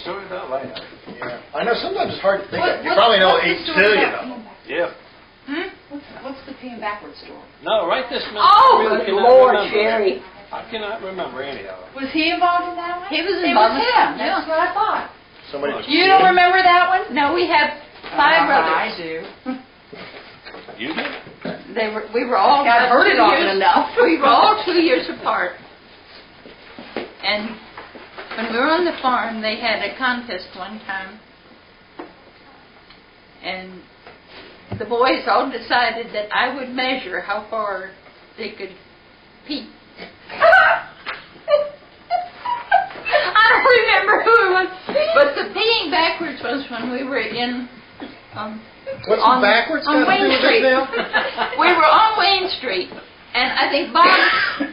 story about Larry. Yeah. I know sometimes it's hard to think of. You probably know 8 billion of them. Yeah. What's the peeing backwards story? No, right this minute. Oh, I really good cannot Lord, remember. Jerry. I cannot remember any of them. Was he involved in that one? He was It involved. was him. Yeah. That's what I thought. Somebody was You don't remember that one? No, we have 5 brothers. I do. You did? We were all I've heard it often enough. We were all 2 years apart. And when we were on the farm, they had a contest one time. And the boys all decided that I would measure how far they could pee. I don't remember who it was, but the peeing backwards was when we were in What's the backwards got to do Wayne with Street. it now? We were on Wayne Street, and I think Bob's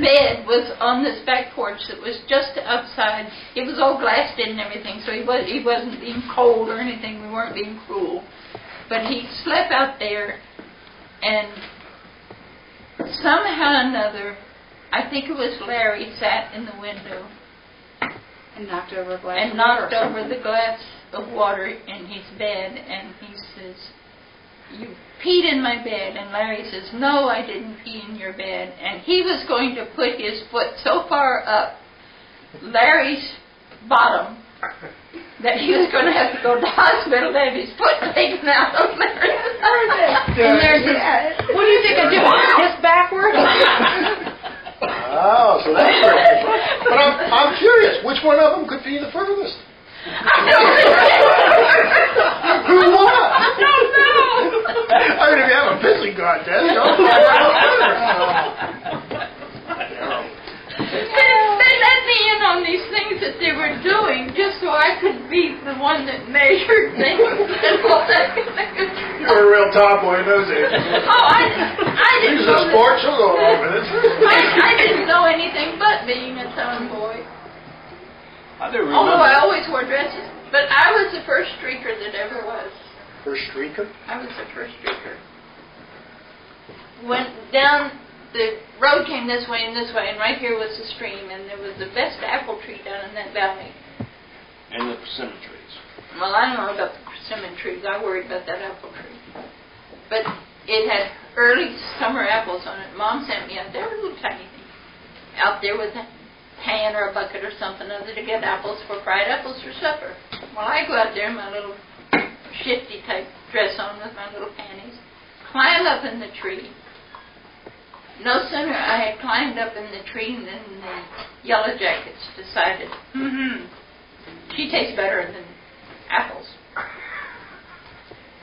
bed was on this back porch that was just outside. It was all glassed in and everything, so he wasn't being cold or anything. We weren't being cruel. But he slept out there, and somehow or another, I think it was Larry, sat in the window And knocked over a glass and of knocked water or over something. the glass of water in his bed, and he says, "You peed in my bed." And Larry says, "No, I didn't pee in your bed." And he was going to put his foot so far up Larry's bottom that he was going to have to go to the hospital to have his foot taken out of Larry's bed. And there's What do you think I do? Piss backwards? Oh, so that's great. But I'm curious, which one of them could be the furthest? Who won? I don't know. I mean, if you have a pissing contest, don't find out. They let me in on these things that they were doing just so I could be the one that measured things and all that kind of thing. You were a real tomboy in those days. Oh, I didn't Use a know sport, she'll go along with it. I didn't know anything but being a tomboy. I do remember. Although I always wore dresses. But I was the first streaker that ever was. First streaker? I was the first streaker. Went down, the road came this way, and right here was the stream, and there was the best apple tree down in that valley. And the persimmon trees. Well, I don't know about the persimmon trees. I worried about that apple tree. But it had early summer apples on it. Mom sent me out there, little tiny thing, out there with a pan or a bucket or something other to get apples for fried apples for supper. Well, I go out there in my little shifty type dress on with my little panties, climb up in the tree. No sooner I had climbed up in the tree than the yellow jackets decided, she tastes better than apples.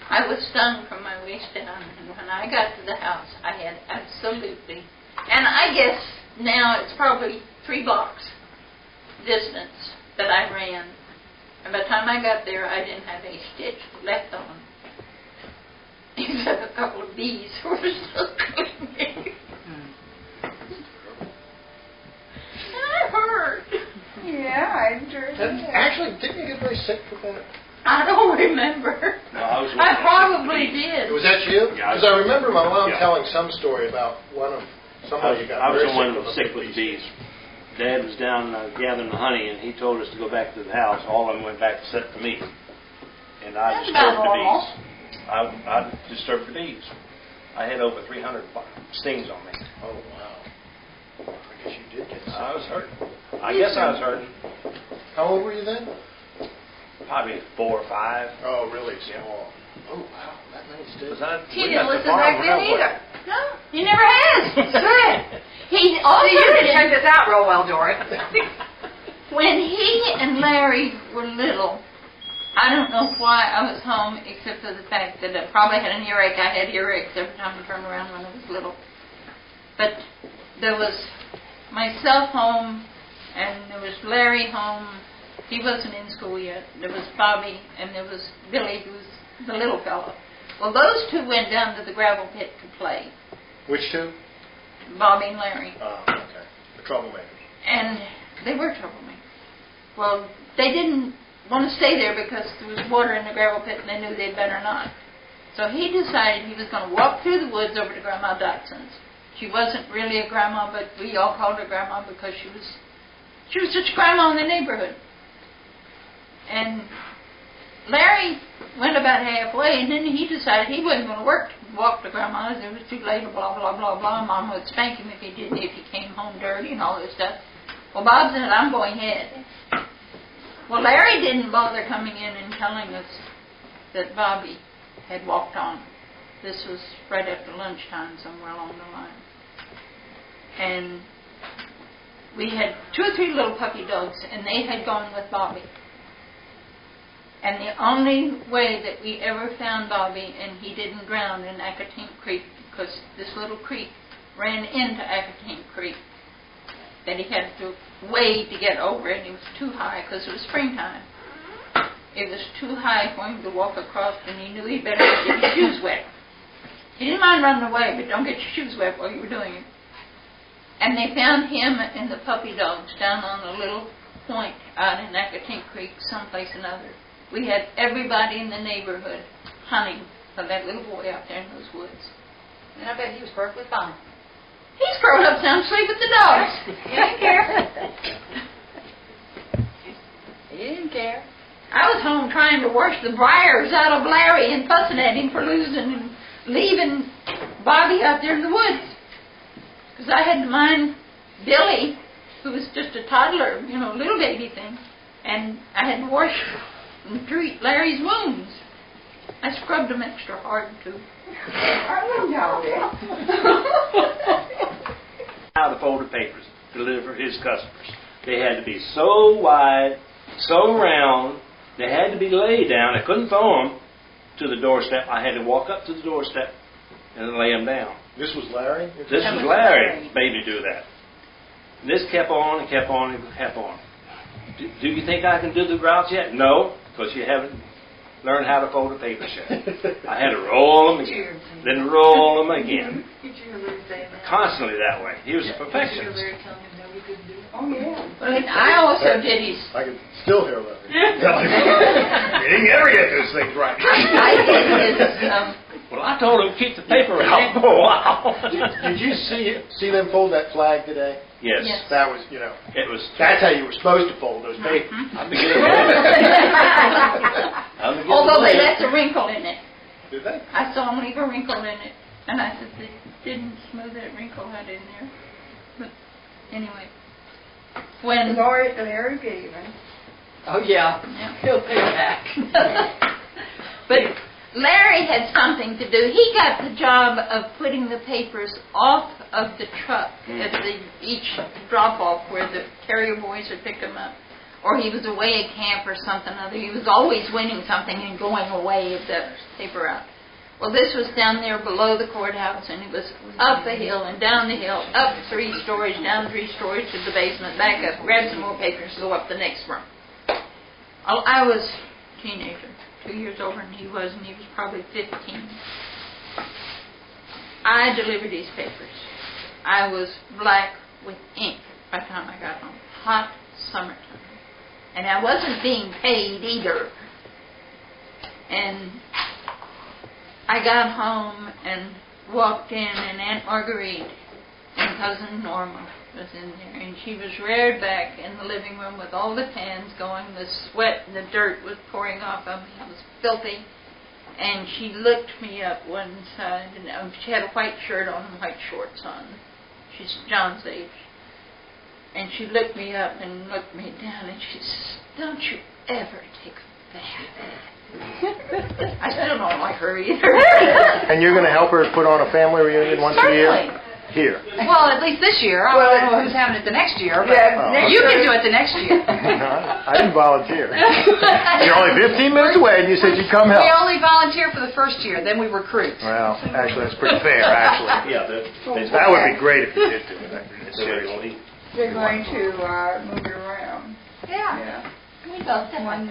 I was stung from my waist down, and when I got to the house, I had absolutely, and I guess now it's probably 3 blocks distance that I ran. And by the time I got there, I didn't have a stitch left on, except a couple of bees who were still clinging. That hurt. Yeah, I enjoyed And actually, didn't you get very sick with that? I don't remember. No, I was. I probably did. Was that you? Yeah, Because I remember my mom yeah. telling some story about somebody who got I was very the one with sick with the bees. Dad was down gathering the honey, and he told us to go back to the house. All of them went back to set the meat, and I That's disturbed about the normal. bees. I disturbed the bees. I had over 300 stings on me. Oh, wow. I guess you did get sick. I was hurting. I guess I was hurting. How old were you then? Probably 4 or 5. Oh, really small. Oh, wow. That many sticks. He didn't listen back then either. No, he never has. Good. He also See, you didn't did- check this out real well, Dory. When he and Larry were little, I don't know why I was home except for the fact that I probably had an earache. I had earaches every time I turned around when I was little. But there was myself home, and there was Larry home. He wasn't in school yet. There was Bobby, and there was Billy, who was the little fellow. Well, those two went down to the gravel pit to play, Which two? Bobby and Larry. Oh, okay. The troublemakers. And they were troublemakers. Well, they didn't want to stay there because there was water in the gravel pit and they knew they'd better not. So he decided he was going to walk through the woods over to Grandma Dotson's. She wasn't really a grandma, but we all called her Grandma because she was such a grandma in the neighborhood. And Larry went about halfway, and then he decided he wasn't going to walk to Grandma's. It was too late, blah, blah, blah, blah. Mom would spank him if he came home dirty and all this stuff. Well, Bob said, I'm going ahead. Well, Larry didn't bother coming in and telling us that Bobby had walked on. This was right after lunchtime, somewhere along the line. And we had 2 or 3 little puppy dogs, and they had gone with Bobby. And the only way that we ever found Bobby, and he didn't drown in Acatink Creek, because this little creek ran into Acatink Creek, that he had to wade to get over it, and it was too high, because it was springtime. It was too high for him to walk across, and he knew he better not get his shoes wet. He didn't mind running away, but don't get your shoes wet while you were doing it. And they found him and the puppy dogs down on a little point out in Acatink Creek, someplace or another. We had everybody in the neighborhood hunting for that little boy out there in those woods. And I bet he was perfectly fine. He's curled up sound asleep with the dogs. He didn't care. He didn't care. I was home trying to wash the briars out of Larry and fussing at him for losing and leaving Bobby out there in the woods. Because I had to mind Billy, who was just a toddler, little baby thing. And I had to wash and treat Larry's wounds. I scrubbed them extra hard, too. I wouldn't doubt it. How to fold the papers, deliver his customers. They had to be so wide, so round, they had to be laid down. I couldn't throw them to the doorstep. I had to walk up to the doorstep and lay them down. This was Larry? This was Larry made me do that. And this kept on and kept on and kept on. Do you think I can do the routes yet? No, because you haven't learned how to fold the papers yet. I had to roll them again, then roll them again. Constantly that way. He was a perfectionist. Oh, yeah. But I also did his... I can still hear Larry. You didn't ever get those things right. I did his... Well, I told him keep the paper out for a while. Did you see them fold that flag today? Yes. That was, It was. that's how you were supposed to fold those papers. I'm beginning Although they left a wrinkle in it. Did they? I saw them leave a wrinkle in it. And I said, they didn't smooth that wrinkle out in there. But anyway. When... Larry gave him. Oh, yeah. He'll pay back. But Larry had something to do. He got the job of putting the papers off of the truck at each drop-off where the carrier boys would pick them up. Or he was away at camp or something or other. He was always winning something and going away with the paper out. Well, this was down there below the courthouse, and it was up the hill and down the hill, up 3 stories, down 3 stories to the basement, back up, grab some more papers, go up the next room. I was a teenager, 2 years older than he was, and he was probably 15. I delivered these papers. I was black with ink by the time I got home. Hot summertime. And I wasn't being paid either. And I got home and walked in, and Aunt Marguerite and Cousin Norma was in there, and she was reared back in the living room with all the fans going. The sweat and the dirt was pouring off of me. I was filthy. And she looked me up one side, and she had a white shirt on and white shorts on. She's John's age. And she looked me up and looked me down, and she says, "Don't you ever take a bath." I still don't like her either. And you're going to help her put on a family reunion once a year? Certainly. Here. Well, at least this year. I don't know who's having it the next year. But you can do it the next year. I didn't volunteer. You're only 15 minutes away, and you said you'd come help. We only volunteer for the first year, then we recruit. Well, actually, that's pretty fair, actually. Yeah, That would be great if you did do that. seriously. They're going to move it around. Yeah. Yeah. We both have One